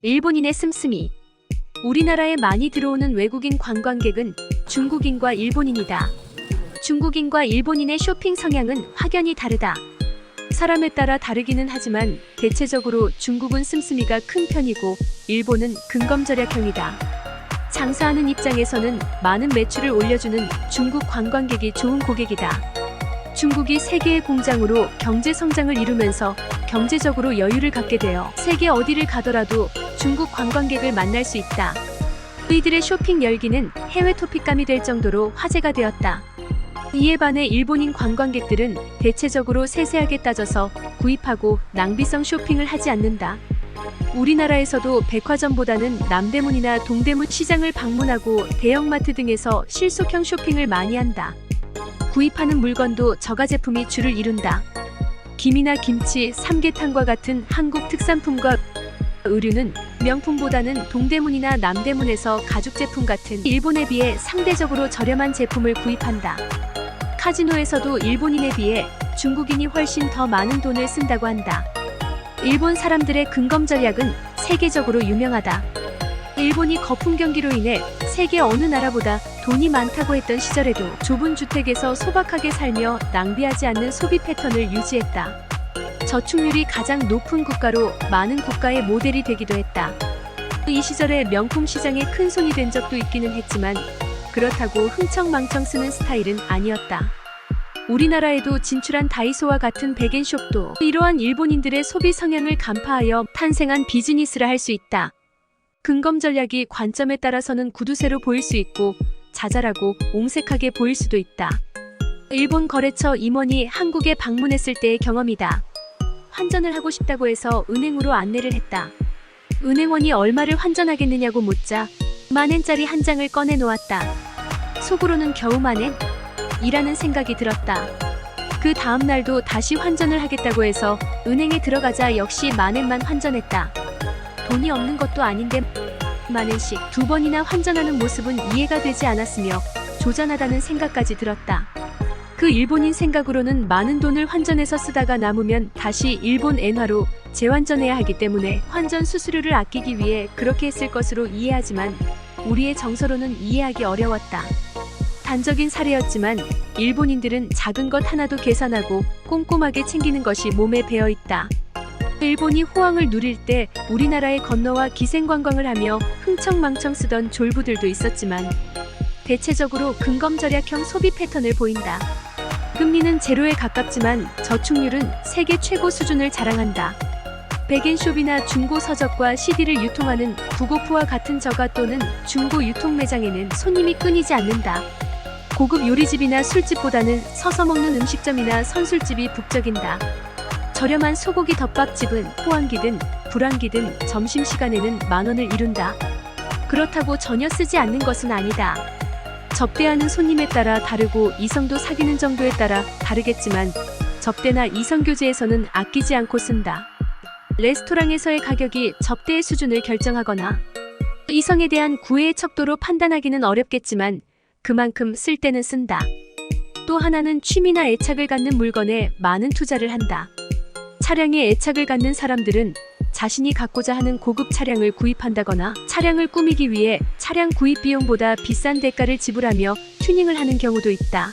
일본인의 씀씀이. 우리나라에 많이 들어오는 외국인 관광객은 중국인과 일본인이다. 중국인과 일본인의 쇼핑 성향은 확연히 다르다. 사람에 따라 다르기는 하지만 대체적으로 중국은 씀씀이가 큰 편이고 일본은 근검절약형이다. 장사하는 입장에서는 많은 매출을 올려주는 중국 관광객이 좋은 고객이다. 중국이 세계의 공장으로 경제 성장을 이루면서 경제적으로 여유를 갖게 되어 세계 어디를 가더라도 중국 관광객을 만날 수 있다. 이들의 쇼핑 열기는 해외 토픽감이 될 정도로 화제가 되었다. 이에 반해 일본인 관광객들은 대체적으로 세세하게 따져서 구입하고 낭비성 쇼핑을 하지 않는다. 우리나라에서도 백화점보다는 남대문이나 동대문 시장을 방문하고 대형마트 등에서 실속형 쇼핑을 많이 한다. 구입하는 물건도 저가 제품이 주를 이룬다. 김이나 김치, 삼계탕과 같은 한국 특산품과 의류는 명품보다는 동대문이나 남대문에서 가죽 제품 같은 일본에 비해 상대적으로 저렴한 제품을 구입한다. 카지노에서도 일본인에 비해 중국인이 훨씬 더 많은 돈을 쓴다고 한다. 일본 사람들의 근검절약은 세계적으로 유명하다. 일본이 거품 경기로 인해 세계 어느 나라보다 돈이 많다고 했던 시절에도 좁은 주택에서 소박하게 살며 낭비하지 않는 소비 패턴을 유지했다. 저축률이 가장 높은 국가로 많은 국가의 모델이 되기도 했다. 이 시절에 명품 시장에 큰 손이 된 적도 있기는 했지만 그렇다고 흥청망청 쓰는 스타일은 아니었다. 우리나라에도 진출한 다이소와 같은 백엔숍도 이러한 일본인들의 소비 성향을 간파하여 탄생한 비즈니스라 할 수 있다. 근검 전략이 관점에 따라서는 구두쇠로 보일 수 있고 자잘하고 옹색하게 보일 수도 있다. 일본 거래처 임원이 한국에 방문했을 때의 경험이다. 환전을 하고 싶다고 해서 은행으로 안내를 했다. 은행원이 얼마를 환전하겠느냐고 묻자 만엔짜리 한 장을 꺼내 놓았다. 속으로는 겨우 만엔? 이라는 생각이 들었다. 그 다음 날도 다시 환전을 하겠다고 해서 은행에 들어가자 역시 만엔만 환전했다. 돈이 없는 것도 아닌데 만엔씩 2번이나 환전하는 모습은 이해가 되지 않았으며 조잔하다는 생각까지 들었다. 그 일본인 생각으로는 많은 돈을 환전해서 쓰다가 남으면 다시 일본 엔화로 재환전해야 하기 때문에 환전 수수료를 아끼기 위해 그렇게 했을 것으로 이해하지만 우리의 정서로는 이해하기 어려웠다. 단적인 사례였지만 일본인들은 작은 것 하나도 계산하고 꼼꼼하게 챙기는 것이 몸에 배어있다. 일본이 호황을 누릴 때 우리나라에 건너와 기생관광을 하며 흥청망청 쓰던 졸부들도 있었지만 대체적으로 근검절약형 소비 패턴을 보인다. 금리는 제로에 가깝지만 저축률은 세계 최고 수준을 자랑한다. 백엔숍이나 중고 서적과 CD를 유통하는 부고프와 같은 저가 또는 중고 유통 매장에는 손님이 끊이지 않는다. 고급 요리집이나 술집보다는 서서 먹는 음식점이나 선술집이 북적인다. 저렴한 소고기 덮밥집은 호황기든 불황기든 점심시간에는 만원을 이룬다. 그렇다고 전혀 쓰지 않는 것은 아니다. 접대하는 손님에 따라 다르고 이성도 사귀는 정도에 따라 다르겠지만 접대나 이성교제에서는 아끼지 않고 쓴다. 레스토랑에서의 가격이 접대의 수준을 결정하거나 이성에 대한 구애의 척도로 판단하기는 어렵겠지만 그만큼 쓸 때는 쓴다. 또 하나는 취미나 애착을 갖는 물건에 많은 투자를 한다. 차량에 애착을 갖는 사람들은 자신이 갖고자 하는 고급 차량을 구입한다거나 차량을 꾸미기 위해 차량 구입 비용보다 비싼 대가를 지불하며 튜닝을 하는 경우도 있다.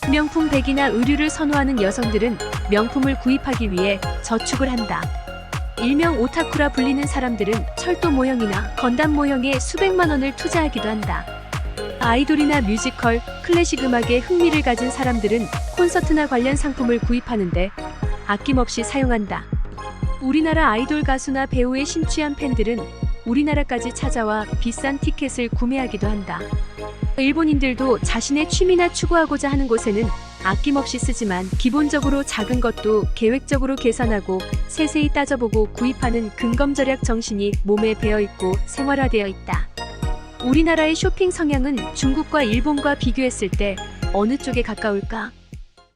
명품 백이나 의류를 선호하는 여성들은 명품을 구입하기 위해 저축을 한다. 일명 오타쿠라 불리는 사람들은 철도 모형이나 건담 모형에 수백만 원을 투자하기도 한다. 아이돌이나 뮤지컬, 클래식 음악에 흥미를 가진 사람들은 콘서트나 관련 상품을 구입하는데 아낌없이 사용한다. 우리나라 아이돌 가수나 배우에 심취한 팬들은 우리나라까지 찾아와 비싼 티켓을 구매하기도 한다. 일본인들도 자신의 취미나 추구하고자 하는 곳에는 아낌없이 쓰지만 기본적으로 작은 것도 계획적으로 계산하고 세세히 따져보고 구입하는 근검절약 정신이 몸에 배어있고 생활화되어 있다. 우리나라의 쇼핑 성향은 중국과 일본과 비교했을 때 어느 쪽에 가까울까?